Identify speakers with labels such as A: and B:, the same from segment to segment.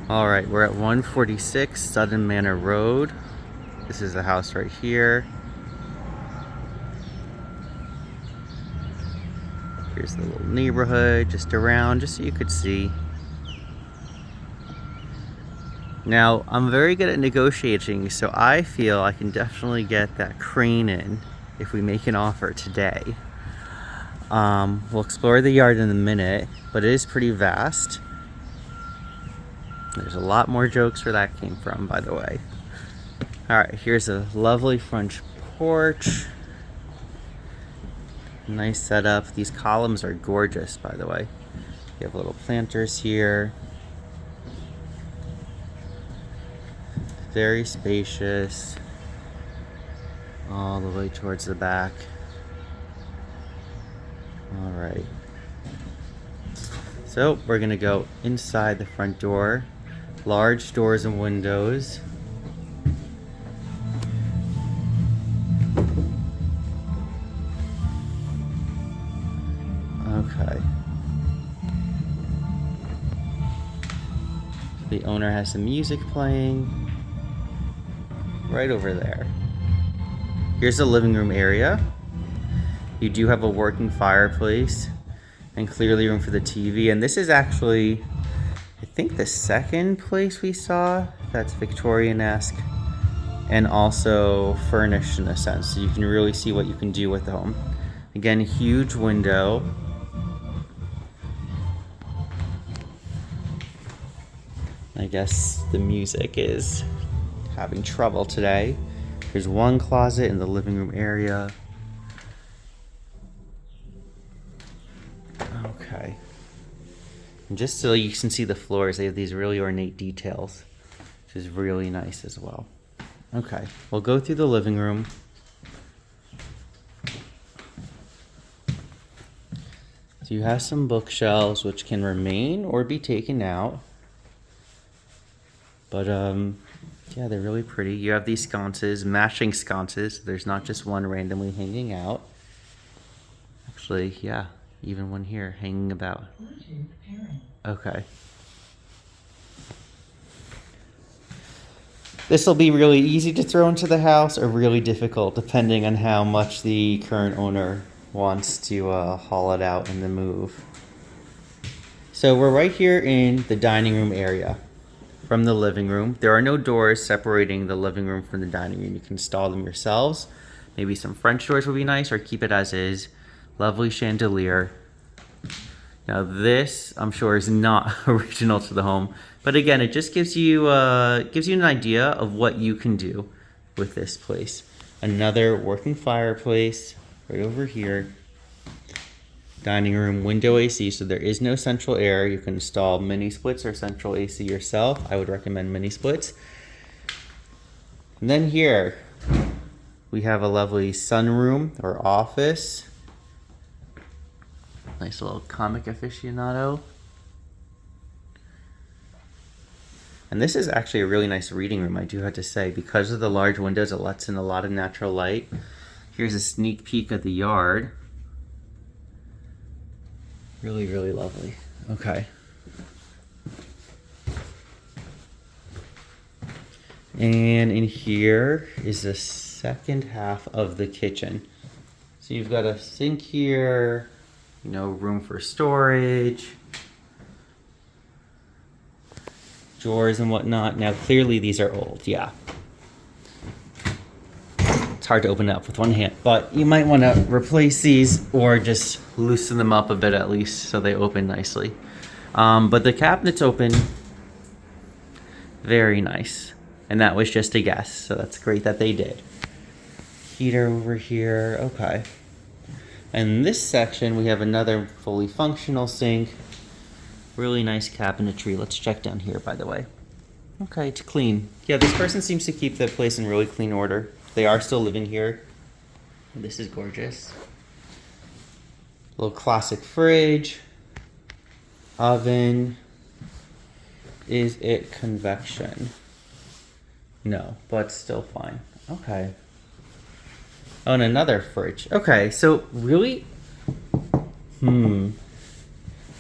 A: All right, we're at 146 Sutton Manor Road. This is the house right here. Here's the little neighborhood just around, just so you could see. Now, I'm very good at negotiating, so I feel I can definitely get that crane in if we make an offer today. We'll explore the yard in a minute, but it is pretty vast. There's a lot more jokes where that came from, by the way. All right, here's a lovely front porch. Nice setup. These columns are gorgeous, by the way. You have little planters here. Very spacious. All the way towards the back. All right. So we're gonna go inside the front door. Large doors and windows. Okay. The owner has some music playing right over there. Here's the living room area. You do have a working fireplace and clearly room for the TV. And this is actually, I think, the second place we saw that's Victorian-esque and also furnished in a sense. So you can really see what you can do with the home. Again, huge window. I guess the music is having trouble today. There's one closet in the living room area. Okay. And just so you can see the floors, they have these really ornate details, which is really nice as well. Okay, we'll go through the living room. So you have some bookshelves which can remain or be taken out. But yeah, they're really pretty. You have these sconces, matching sconces. There's not just one randomly hanging out. Actually, yeah, even one here hanging about. Okay. This will be really easy to throw into the house or really difficult depending on how much the current owner wants to haul it out in the move. So we're right here in the dining room area from the living room. There are no doors separating the living room from the dining room. You can install them yourselves. Maybe some French doors would be nice, or keep it as is. Lovely chandelier. Now this, I'm sure, is not original to the home, but again, it just gives you an idea of what you can do with this place. Another working fireplace right over here. Dining room, window AC, so there is no central air. You can install mini splits or central AC yourself. I would recommend mini splits. And then here we have a lovely sunroom or office. Nice little comic aficionado. And this is actually a really nice reading room, I do have to say. Because of the large windows, it lets in a lot of natural light. Here's a sneak peek of the yard. Really, really lovely. Okay. And in here is the second half of the kitchen. So you've got a sink here, you know, room for storage, drawers and whatnot. Now, clearly these are old, yeah. It's hard to open up with one hand, but you might want to replace these or just loosen them up a bit at least so they open nicely. But the cabinets open very nice. And that was just a guess, so that's great that they did. Heater over here, okay. And in this section, we have another fully functional sink. Really nice cabinetry. Let's check down here, by the way. Okay, it's clean. Yeah, this person seems to keep the place in really clean order. They are still living here. This is gorgeous. Little classic fridge. Oven. Is it convection? No, but still fine. Okay. Oh, and another fridge. Okay, so really, you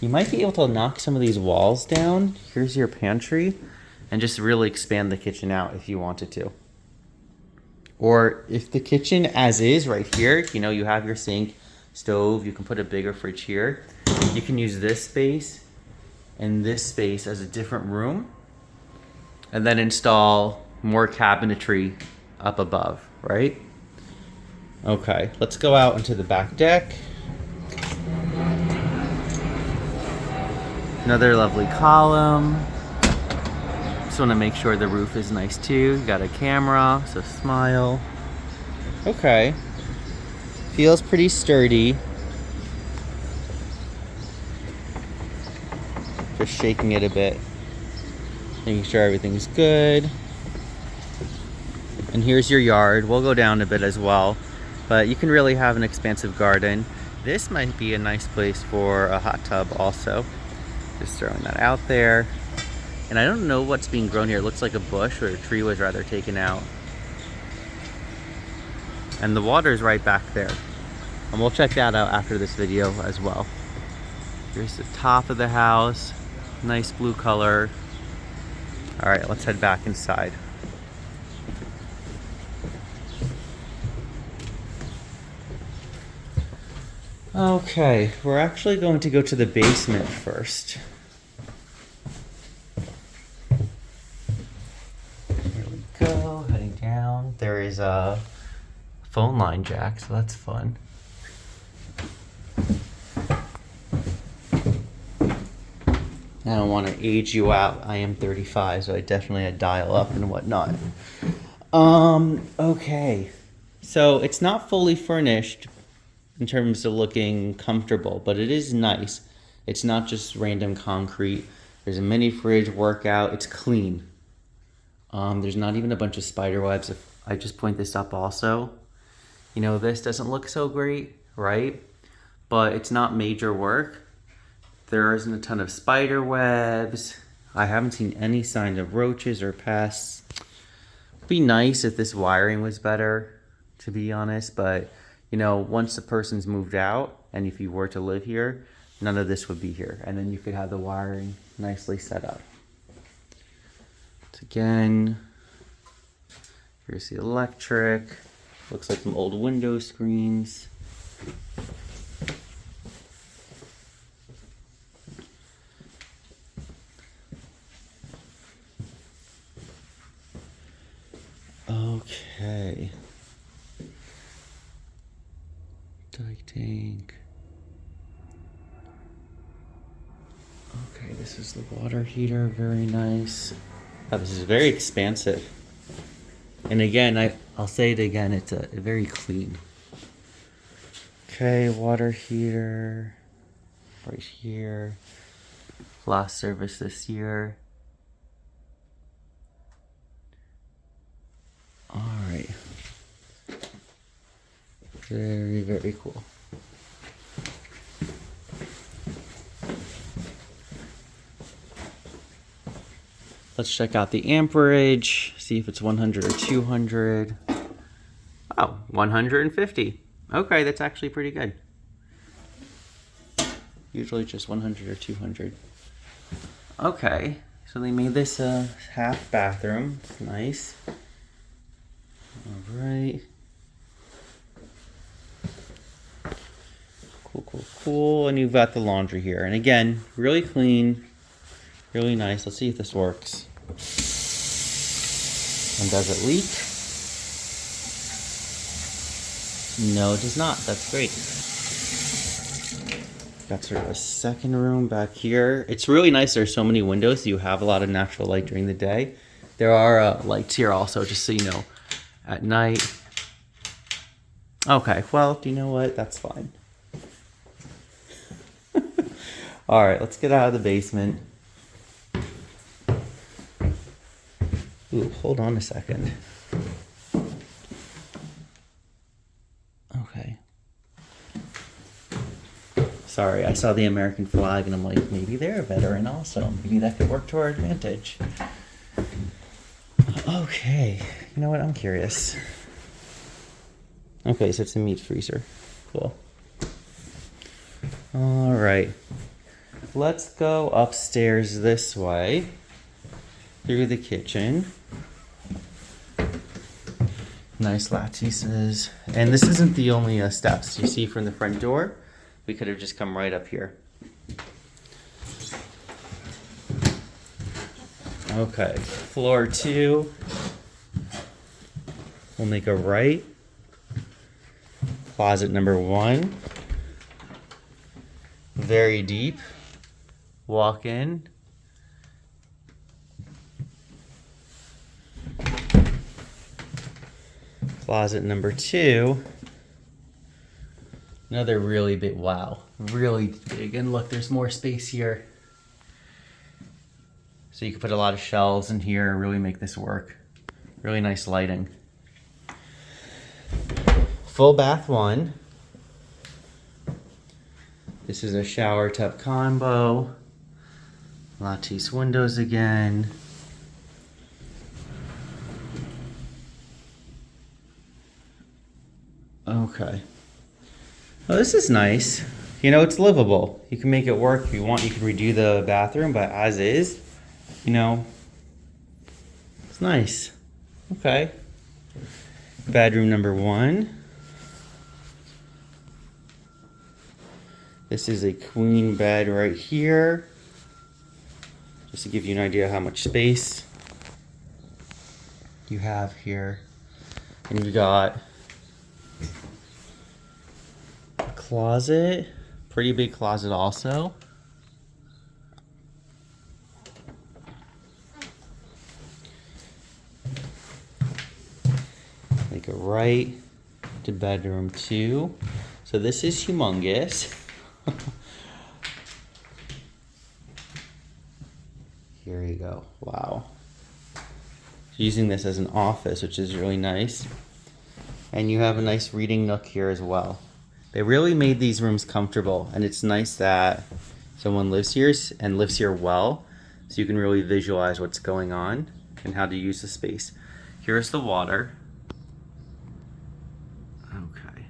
A: might be able to knock some of these walls down. Here's your pantry. and just really expand the kitchen out if you wanted to. Or if the kitchen as is right here, you know, you have your sink, stove, you can put a bigger fridge here. You can use this space and this space as a different room, and then install more cabinetry up above, right? Okay, let's go out into the back deck. Another lovely column. Just want to make sure the roof is nice too. Got a camera, so smile. Okay. Feels pretty sturdy. Just shaking it a bit. Making sure everything's good. And here's your yard. We'll go down a bit as well. But you can really have an expansive garden. This might be a nice place for a hot tub also. Just throwing that out there. And I don't know what's being grown here. It looks like a bush or a tree was rather taken out. And the water's right back there. And we'll check that out after this video as well. Here's the top of the house. Nice blue color. All right, let's head back inside. Okay, we're actually going to go to the basement first. Here we go, heading down. There is a phone line jack, so that's fun. I don't want to age you out. I am 35, so I definitely had dial up and whatnot. Okay. So it's not fully furnished in terms of looking comfortable, but it is nice. It's not just random concrete. There's a mini fridge, workout. It's clean. There's not even a bunch of spider webs. If I just point this up also, you know, this doesn't look so great, right? But it's not major work. There isn't a ton of spider webs. I haven't seen any signs of roaches or pests. It'd be nice if this wiring was better, to be honest, but you know, once the person's moved out and if you were to live here, none of this would be here. And then you could have the wiring nicely set up. So again, here's the electric. Looks like some old window screens. Okay. Dike tank. Okay, this is the water heater, very nice. Oh, this is very expansive. And again, I'll say it again, it's a very clean. Okay, water heater right here. Last service this year. All right. Very, very cool. Let's check out the amperage, see if it's 100 or 200. Oh, 150. Okay, that's actually pretty good. Usually just 100 or 200. Okay, so they made this a half bathroom. It's nice. All right. Cool, cool, cool. And you've got the laundry here. And again, really clean, really nice. Let's see if this works. And does it leak? No, it does not. That's great. Got sort of a second room back here. It's really nice. There's so many windows. So you have a lot of natural light during the day. There are lights here also, just so you know, at night. Okay, well, do you know what? That's fine. All right, let's get out of the basement. Ooh, hold on a second. Okay. Sorry, I saw the American flag and I'm like, maybe they're a veteran also. Maybe that could work to our advantage. Okay, you know what? I'm curious. Okay, so it's a meat freezer. Cool. All right. Let's go upstairs this way. through the kitchen. Nice lattices. And this isn't the only steps you see from the front door. We could have just come right up here. Okay, floor 2. We'll make a right. Closet number 1. Very deep. Walk in. Closet number 2. Another really big, wow, really big. And look, there's more space here. So you can put a lot of shelves in here and really make this work. Really nice lighting. Full bath 1. This is a shower tub combo. Lattice windows again. Okay. Well, this is nice. You know, it's livable. You can make it work if you want. You can redo the bathroom, but as is, you know, it's nice. Okay. Bedroom number 1. This is a queen bed right here. Just to give you an idea how much space you have here. And you've got a closet, pretty big closet also. Make a right to bedroom 2. So this is humongous. Here you go. Wow. Using this as an office, which is really nice. And you have a nice reading nook here as well. They really made these rooms comfortable, and it's nice that someone lives here and lives here well, so you can really visualize what's going on and how to use the space. Here's the water. Okay.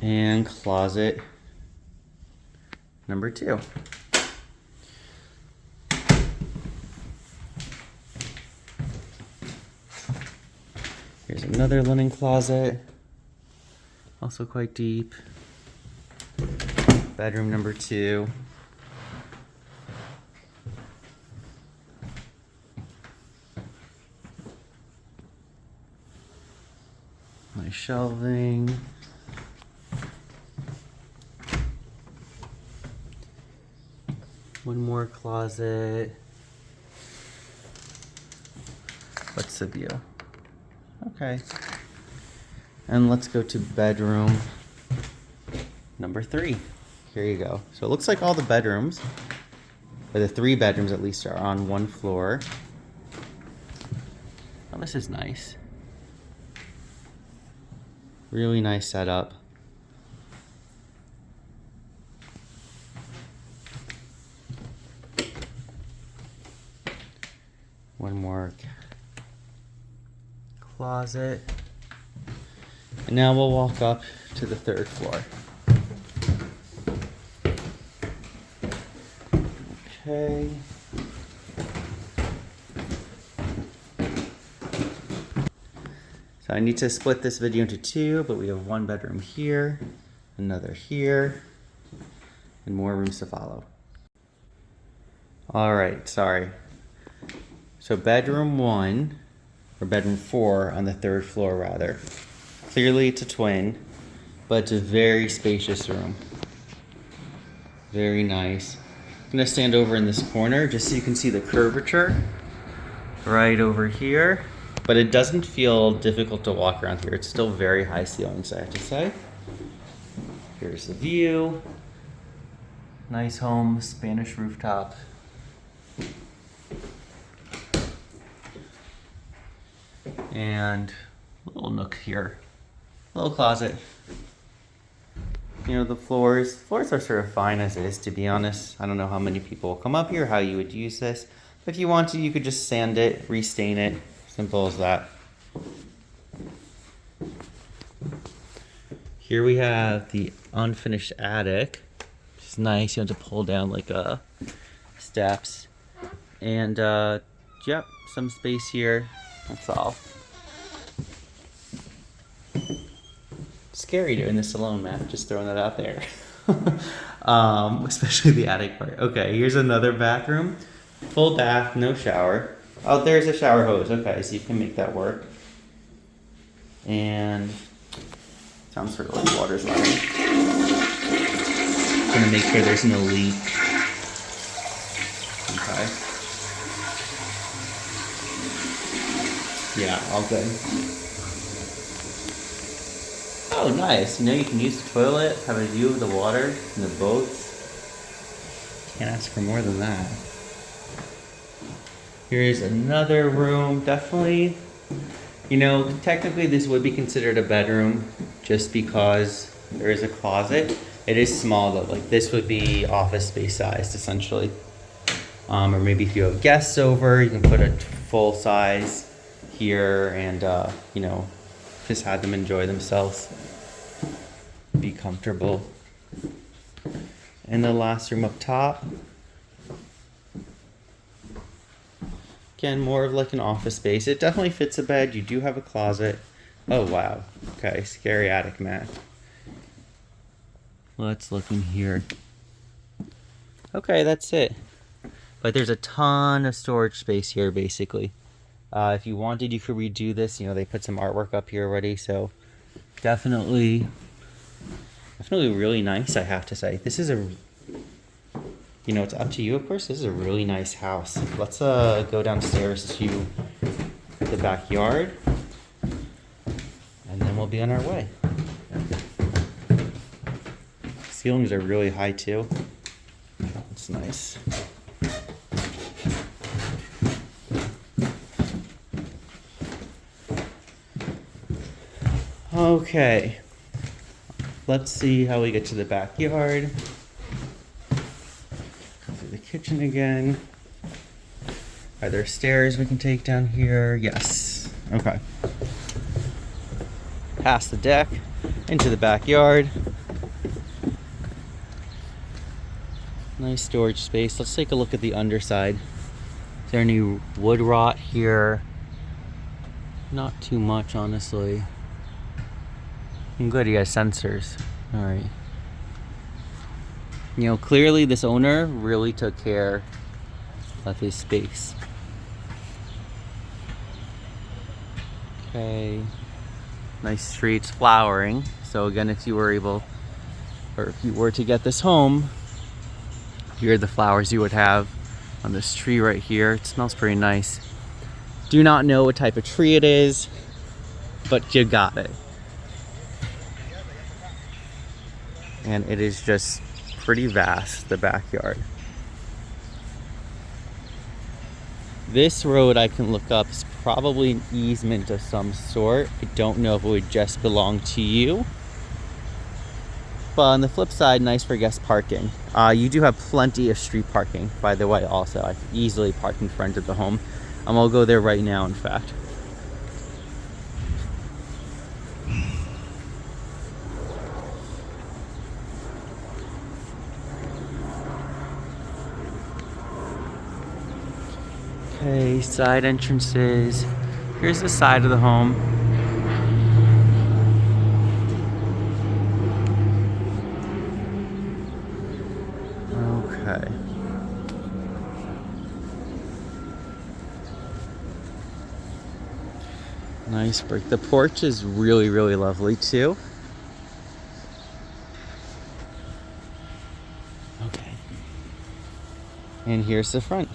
A: And closet number 2. Here's another linen closet, also quite deep. Bedroom number 2. Nice shelving. One more closet. What's the view? Okay. And let's go to bedroom number 3. Here you go. So it looks like all the bedrooms, or the 3 bedrooms at least, are on one floor. Oh, this is nice. Really nice setup. One more closet. And now we'll walk up to the 3rd floor. Okay. So I need to split this video into 2, but we have 1 bedroom here, another here, and more rooms to follow. All right, sorry. So bedroom 1, or bedroom 4 on the 3rd floor rather. Clearly it's a twin, but it's a very spacious room. Very nice. I'm gonna stand over in this corner just so you can see the curvature right over here. But it doesn't feel difficult to walk around here. It's still very high ceilings, I have to say. Here's the view. Nice home, Spanish rooftop. And a little nook here, a little closet. You know, the floors are sort of fine as is, to be honest. I don't know how many people will come up here, how you would use this. But if you want to, you could just sand it, restain it. Simple as that. Here we have the unfinished attic, which is nice. You have to pull down like steps. And yep, some space here. That's all. Scary doing this alone, Matt. Just throwing that out there. Especially the attic part. Okay, here's another bathroom. Full bath, no shower. Oh, there's a shower hose. Okay, so you can make that work. And sounds sort of like water's running. Gonna make sure there's no leak. Okay. Yeah, all good. Oh, nice. You know, you can use the toilet, have a view of the water and the boats. Can't ask for more than that. Here's another room. Definitely, you know, technically this would be considered a bedroom just because there is a closet. It is small though. Like this would be office space sized essentially. Or maybe if you have guests over, you can put a full size here and, you know, just have them enjoy themselves. Be comfortable. And the last room up top. Again, more of like an office space. It definitely fits a bed. You do have a closet. Oh, wow. Okay, scary attic, Matt. Let's look in here. Okay, that's it. But there's a ton of storage space here, basically. If you wanted, you could redo this. You know, they put some artwork up here already, so definitely really nice, I have to say. This is a, you know, it's up to you, of course. This is a really nice house. Let's go downstairs to the backyard, and then we'll be on our way. Ceilings are really high too. It's nice. Okay, let's see how we get to the backyard. Go through the kitchen again. Are there stairs we can take down here? Yes. Okay. Past the deck, into the backyard. Nice storage space. Let's take a look at the underside. Is there any wood rot here? Not too much, honestly. Good, you got sensors. All right. You know, clearly this owner really took care of his space. Okay. Nice streets, flowering. So again, if you were able, or if you were to get this home, here are the flowers you would have on this tree right here. It smells pretty nice. Do not know what type of tree it is, but you got it. And it is just pretty vast, the backyard. This road I can look up is probably an easement of some sort. I don't know if it would just belong to you. But on the flip side, nice for guest parking. You do have plenty of street parking, by the way, also. I can easily park in front of the home. I'll go there right now, in fact. Okay, side entrances. Here's the side of the home. Okay. Nice brick. The porch is really, really lovely too. Okay. And here's the front.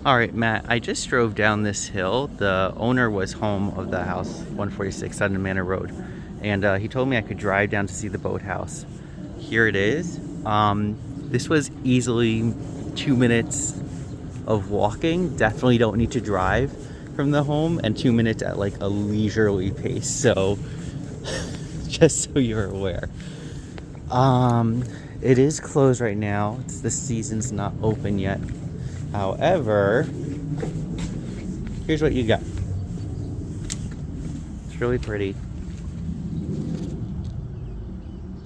A: All right, Matt, I just drove down this hill. The owner was home of the house, 146 Sutton Manor Road. And he told me I could drive down to see the boathouse. Here it is. This was easily 2 minutes of walking. Definitely don't need to drive from the home, and 2 minutes at like a leisurely pace. So just so you're aware. It is closed right now. The season's not open yet. However, here's what you got. It's really pretty.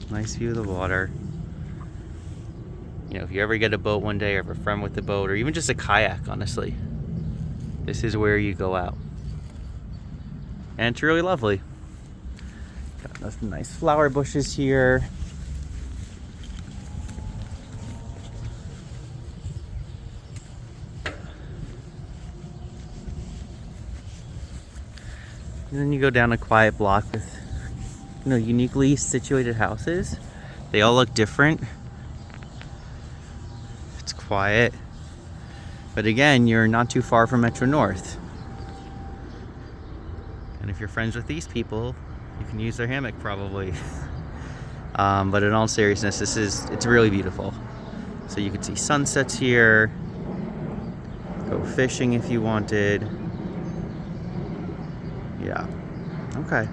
A: Nice view of the water. You know, if you ever get a boat one day or have a friend with a boat or even just a kayak, honestly, this is where you go out. And it's really lovely. Got some nice flower bushes here. And then you go down a quiet block with, you know, uniquely situated houses. They all look different. It's quiet. But again, you're not too far from Metro North. And if you're friends with these people, you can use their hammock probably. But in all seriousness, it's really beautiful. So you can see sunsets here. Go fishing if you wanted. Yeah. Okay.